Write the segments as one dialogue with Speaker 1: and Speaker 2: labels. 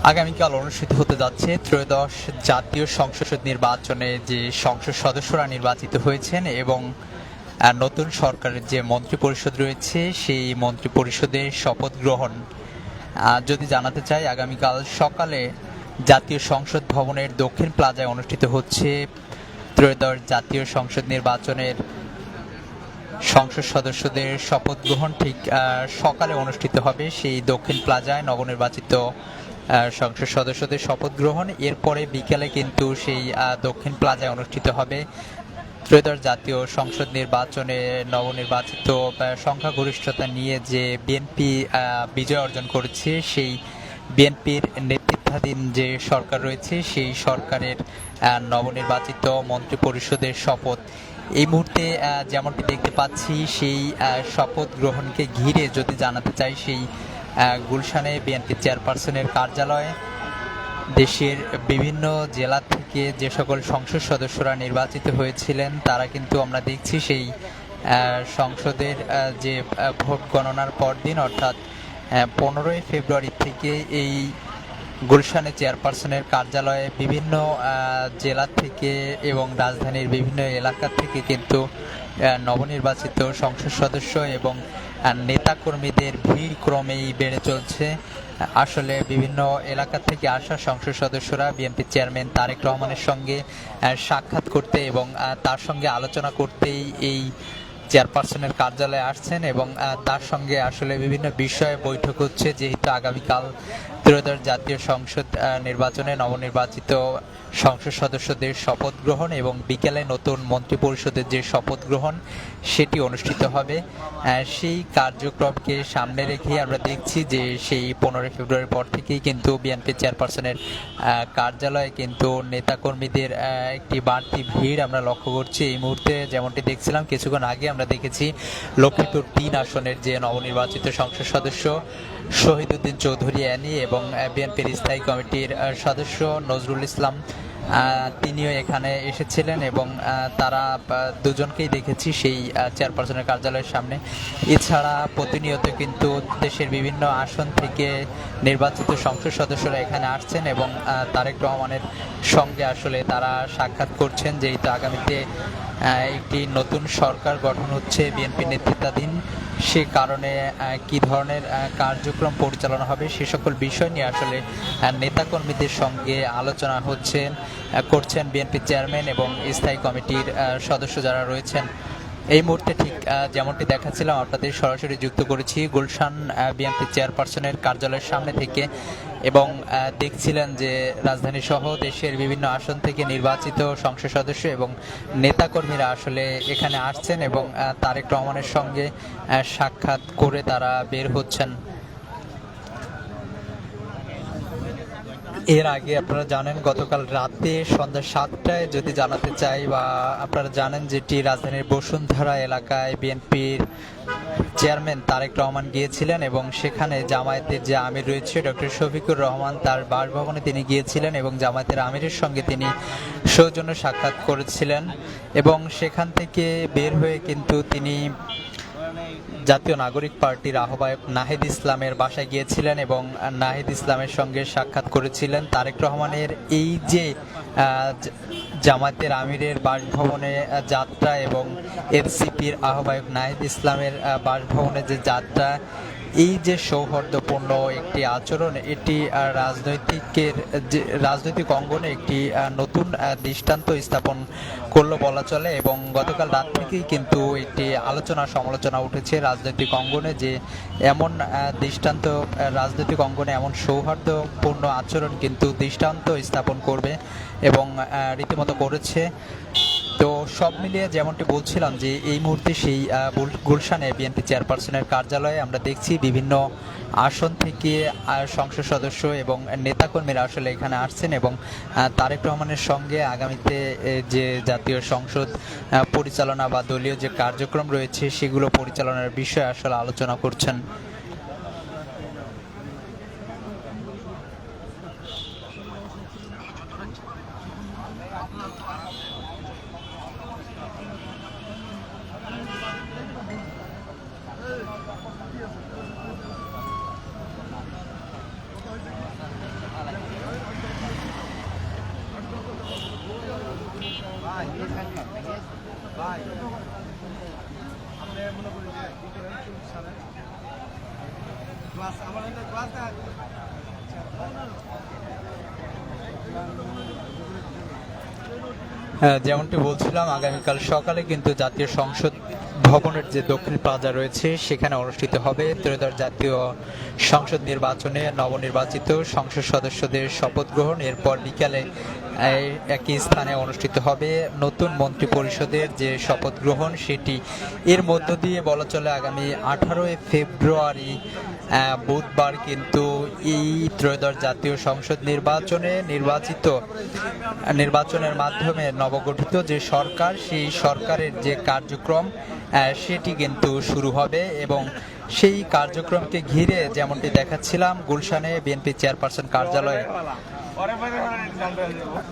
Speaker 1: আগামীকাল অনুষ্ঠিত হতে যাচ্ছে ত্রয়োদশ জাতীয় সংসদ নির্বাচনে যে সংসদ সদস্যরা নির্বাচিত হয়েছেন এবং নতুন সরকারের যে মন্ত্রিপরিষদ রয়েছে সেই মন্ত্রিপরিষদের শপথ গ্রহণ যদি জানাতে চাই, আগামীকাল সকালে জাতীয় সংসদ ভবনের দক্ষিণ প্লাজায় অনুষ্ঠিত হচ্ছে ত্রয়োদশ জাতীয় সংসদ নির্বাচনের সংসদ সদস্যদের শপথ গ্রহণ। ঠিক সকালে অনুষ্ঠিত হবে সেই দক্ষিণ প্লাজায় নবনির্বাচিত সংসদ সদস্যদের শপথ গ্রহণ। এরপরে বিকেলে কিন্তু সেই দক্ষিণ প্লাজায় অনুষ্ঠিত হবে ত্রয়োদশ জাতীয় সংসদ নির্বাচনে নবনির্বাচিত সংখ্যাগরিষ্ঠতা নিয়ে যে বিএনপি বিজয় অর্জন করেছে সেই বিএনপির নেতৃত্বাধীন যে সরকার রয়েছে সেই সরকারের নবনির্বাচিত মন্ত্রিপরিষদের শপথ। এই মুহূর্তে যেমনটি দেখতে পাচ্ছি সেই শপথ গ্রহণকে ঘিরে যদি জানাতে চাই, সেই গুলশানে বিএনপি চেয়ারপারসনের কার্যালয়ে দেশের বিভিন্ন জেলা থেকে যে সকল সংসদ সদস্যরা নির্বাচিত হয়েছিলেন তারা কিন্তু আমরা দেখছি সেই সংসদের যে ভোট গণনার পরদিন অর্থাৎ 15ই ফেব্রুয়ারি থেকে এই গুলশানে চেয়ারপারসনের কার্যালয়ে বিভিন্ন জেলা থেকে এবং রাজধানীর বিভিন্ন এলাকা থেকে কিন্তু নবনির্বাচিত সংসদ সদস্য এবং নেতাকর্মীদের ভিড় ক্রমেই বেড়ে চলছে। আসলে বিভিন্ন এলাকা থেকে আসা সংসদ সদস্যরা বিএনপি চেয়ারম্যান তারেক রহমানের সঙ্গে সাক্ষাৎ করতে এবং তার সঙ্গে আলোচনা করতেই এই চেয়ারপারসনের কার্যালয়ে আসছেন এবং তার সঙ্গে আসলে বিভিন্ন বিষয়ে বৈঠক হচ্ছে, যেহেতু আগামীকাল ত্রয়োদশ জাতীয় সংসদ নির্বাচনে নবনির্বাচিত সংসদ সদস্যদের শপথ গ্রহণ এবং বিকেলে নতুন মন্ত্রিপরিষদের যে শপথ গ্রহণ সেটি অনুষ্ঠিত হবে। সেই কার্যক্রমকে সামনে রেখে আমরা দেখছি যে সেই 15 ফেব্রুয়ারির পর থেকেই কিন্তু বিএনপি চেয়ারপারসনের কার্যালয়ে কিন্তু নেতাকর্মীদের একটি বাড়তি ভিড় আমরা লক্ষ্য করছি। এই মুহূর্তে যেমনটি দেখছিলাম কিছুক্ষণ আগে আমরা দেখেছি লক্ষ্মীপুর 3 আসনের যে নবনির্বাচিত সংসদ সদস্য শহীদউদ্দিন চৌধুরী অ্যানি এবং বিএনপির স্থায়ী কমিটির সদস্য নজরুল ইসলাম তিনিও এখানে এসেছিলেন এবং তারা দুজনকেই দেখেছি সেই চেয়ারপারসনের কার্যালয়ের সামনে। এছাড়া প্রতিনিয়ত কিন্তু দেশের বিভিন্ন আসন থেকে নির্বাচিত সংসদ সদস্যরা এখানে আসছেন এবং তারেক রহমানের সঙ্গে আসলে তারা সাক্ষাৎ করছেন, যেহেতু আগামীতে একটি নতুন সরকার গঠন হচ্ছে বিএনপি নেতৃত্বাধীন। সে কারণে কি ধরনের কার্যক্রম পরিচালনা হবে সে সকল বিষয় নিয়ে আসলে নেতাকর্মীদের সঙ্গে আলোচনা করছেন বিএনপি চেয়ারম্যান এবং স্থায়ী কমিটির সদস্য যারা রয়েছেন। এই মুহূর্তে ঠিক যেমনটি দেখাচ্ছিলাম আপনাদের সরাসরি যুক্ত করেছি গুলশান বিএনপি চেয়ারপারসনের কার্যালয়ের সামনে থেকে এবং দেখছিলেন যে রাজধানী সহ দেশের বিভিন্ন আসন থেকে নির্বাচিত সংসদ সদস্য এবং নেতাকর্মীরা আসলে এখানে আসছেন এবং তারেক রহমানের সঙ্গে সাক্ষাৎ করে তারা বের হচ্ছেন। এর আগে আপনারা জানেন গতকাল রাতে সন্ধ্যা 7টায় যদি জানাতে চাই বা আপনারা জানেন যেটি রাজধানীর বসুন্ধরা এলাকায় বিএনপির চেয়ারম্যান তারেক রহমান গিয়েছিলেন এবং সেখানে জামায়াতের যে আমির রয়েছে ডক্টর শফিকুর রহমান তার বাসভবনে তিনি গিয়েছিলেন এবং জামায়াতের আমিরের সঙ্গে তিনি সৌজন্য সাক্ষাৎ করেছিলেন এবং সেখান থেকে বের হয়ে কিন্তু তিনি জাতীয় নাগরিক পার্টির আহ্বায়ক নাহিদ ইসলামের বাসায় গিয়েছিলেন এবং নাহিদ ইসলামের সঙ্গে সাক্ষাৎ করেছিলেন। তারেক রহমানের এই যে জামায়াতের আমিরের বাসভবনে যাত্রা এবং এনসিপির আহ্বায়ক নাহিদ ইসলামের বাসভবনে যে যাত্রা, এই যে সৌহার্দ্যপূর্ণ একটি আচরণ, এটি রাজনৈতিক অঙ্গনে একটি নতুন দৃষ্টান্ত স্থাপন করলো বলা চলে এবং গতকাল রাত থেকেই কিন্তু একটি আলোচনা সমালোচনা উঠেছে রাজনৈতিক অঙ্গনে যে এমন দৃষ্টান্ত রাজনৈতিক অঙ্গনে এমন সৌহার্দ্যপূর্ণ আচরণ কিন্তু দৃষ্টান্ত স্থাপন করবে এবং রীতিমতো করেছে। তো সব মিলিয়ে যেমনটি বলছিলাম যে এই মুহূর্তে সেই গুলশানে বিএনপি চেয়ারপারসনের কার্যালয়ে আমরা দেখছি বিভিন্ন আসন থেকে সংসদ সদস্য এবং নেতাকর্মীরা আসলে এখানে আসছেন এবং তারেক রহমানের সঙ্গে আগামীতে যে জাতীয় সংসদ পরিচালনা বা দলীয় যে কার্যক্রম রয়েছে সেগুলো পরিচালনার বিষয়ে আসলে আলোচনা করছেন। যেমনটি বলছিলাম, আগামীকাল সকালে কিন্তু জাতীয় সংসদ ভবনের যে দক্ষিণ প্লাজা রয়েছে সেখানে অনুষ্ঠিত হবে ত্রয়োদশ জাতীয় সংসদ নির্বাচনে নবনির্বাচিত সংসদ সদস্যদের শপথ গ্রহণ। এরপর বিকালে একই স্থানে অনুষ্ঠিত হবে নতুন মন্ত্রী পরিষদের যে শপথ গ্রহণ সেটি। এর মধ্য দিয়ে বলা চলে আগামী 18 ফেব্রুয়ারি বুধবার কিন্তু এই ত্রয়োদশ জাতীয় সংসদ নির্বাচনের মাধ্যমে নবগঠিত যে সরকার, সেই সরকারের যে কার্যক্রম সেটি কিন্তু শুরু হবে। এবং সেই কার্যক্রমকে ঘিরে যেমনটি দেখাচ্ছিলাম, গুলশানে বিএনপি চেয়ারপারসন কার্যালয়ে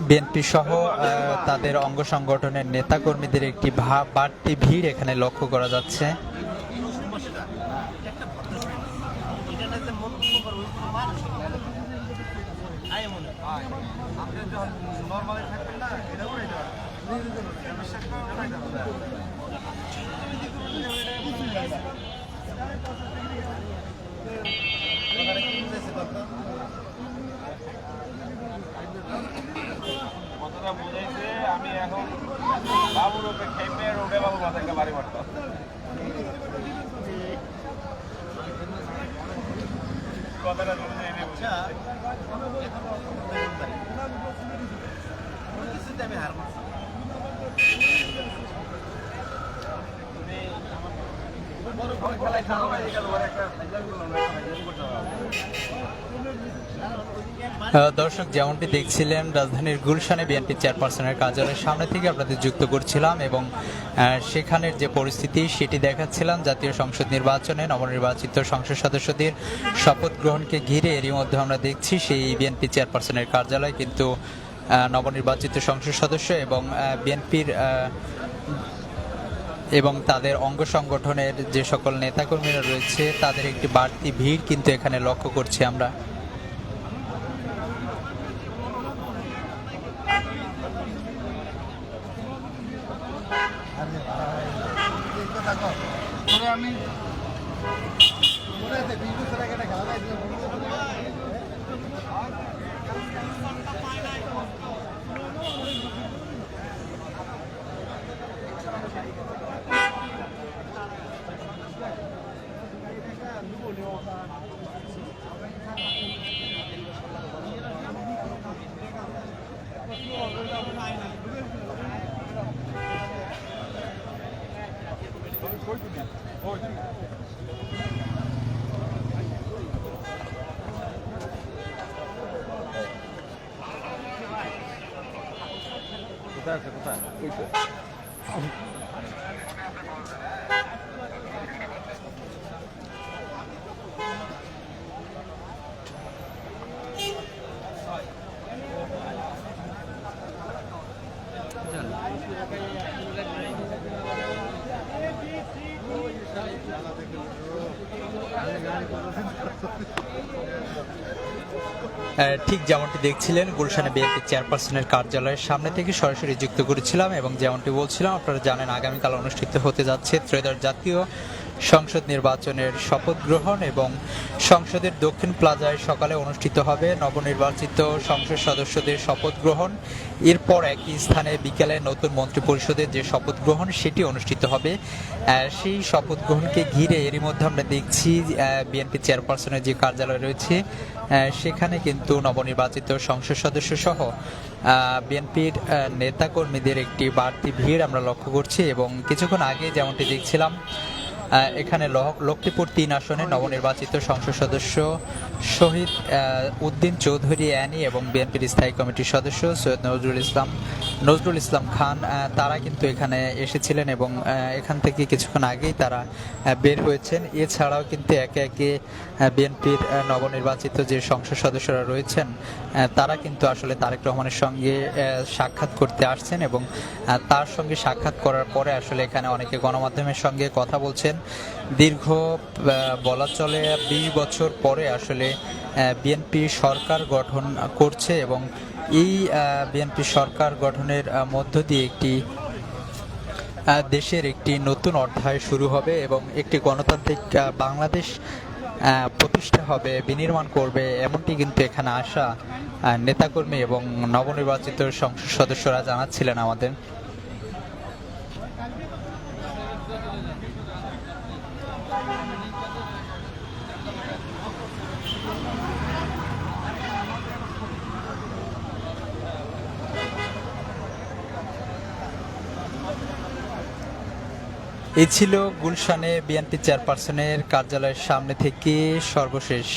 Speaker 1: বিএনপি সহ তাদের অঙ্গ সংগঠনের নেতাকর্মীদের একটি বাড়তি ভিড় এখানে লক্ষ্য করা যাচ্ছে।
Speaker 2: আমি এখন বাবুর ওপরে খেপে রোডে বাবুর মাথায় একটা বাড়ি মারতাম। কথাটা আমি হার
Speaker 1: দর্শক, যেমনটি দেখছিলেন রাজধানীর গুলশানে বিএনপি চেয়ারপারসনের কার্যালয়ের সামনে থেকে আপনাদের যুক্ত করছিলাম এবং সেখানের যে পরিস্থিতি সেটি দেখাচ্ছিলাম। জাতীয় সংসদ নির্বাচনে নবনির্বাচিত সংসদ সদস্যদের শপথ গ্রহণকে ঘিরে এরই মধ্যে আমরা দেখছি সেই বিএনপি চেয়ারপারসনের কার্যালয় কিন্তু নবনির্বাচিত সংসদ সদস্য এবং বিএনপির এবং তাদের অঙ্গ সংগঠনের যে সকল নেতাকর্মীরা রয়েছে তাদের একটি বাড়তি ভিড় কিন্তু এখানে লক্ষ্য করছি আমরা। ঠিক যেমনটি দেখছিলেন গুলশানে বিএনপি চেয়ারপারসনের কার্যালয়ের সামনে থেকে সরাসরি যুক্ত করেছিলাম এবং যেমনটি বলছিলাম, আপনারা জানেন আগামীকাল অনুষ্ঠিত হতে যাচ্ছে ত্রয়োদশ জাতীয় সংসদ নির্বাচনের শপথ গ্রহণ এবং সংসদের দক্ষিণ প্লাজায় সকালে অনুষ্ঠিত হবে নবনির্বাচিত সংসদ সদস্যদের শপথ গ্রহণ। এরপর একই স্থানে বিকেলে নতুন মন্ত্রী পরিষদের যে শপথ গ্রহণ সেটি অনুষ্ঠিিত হবে। সেই শপথ গ্রহণকে ঘিরে এরই মধ্যে আমরা দেখছি বিএনপি চেয়ারপারসনের যে কার্যালয় রয়েছে সেখানে কিন্তু নবনির্বাচিত সংসদ সদস্য সহ বিএনপির নেতাকর্মীদের একটি বাড়তি ভিড় আমরা লক্ষ্য করছি এবং কিছুক্ষণ আগে যেমনটি দেখছিলাম এখানে লক্ষ্মীপুর 3 আসনে নবনির্বাচিত সংসদ সদস্য শহীদ উদ্দিন চৌধুরী অ্যানি এবং বিএনপির স্থায়ী কমিটির সদস্য সৈয়দ নজরুল ইসলাম খান তারা কিন্তু এখানে এসেছিলেন এবং এখান থেকে কিছুক্ষণ আগেই তারা বের হয়েছেন। এছাড়াও কিন্তু একে একে বিএনপির নবনির্বাচিত যে সংসদ সদস্যরা রয়েছেন তারা কিন্তু আসলে তারেক রহমানের সঙ্গে সাক্ষাৎ করতে আসছেন এবং তার সঙ্গে সাক্ষাৎ করার পরে আসলে এখানে অনেকে গণমাধ্যমের সঙ্গে কথা বলছেন। দীর্ঘ বলা চলে 20 বছর পরে আসলে বিএনপি সরকার গঠন করছে এবং এই বিএনপি সরকার গঠনের মধ্য দিয়ে একটি দেশের একটি নতুন অধ্যায় শুরু হবে এবং একটি গণতান্ত্রিক বাংলাদেশ প্রতিষ্ঠা হবে, বিনির্মাণ করবে, এমনটি কিন্তু এখানে আসা নেতাকর্মী এবং নবনির্বাচিত সংসদ সদস্যরা জানাচ্ছিলেন আমাদের। এই ছিল গুলশানে বিএনপি চেয়ারপারসনের কার্যালয়ের সামনে থেকে সর্বশেষ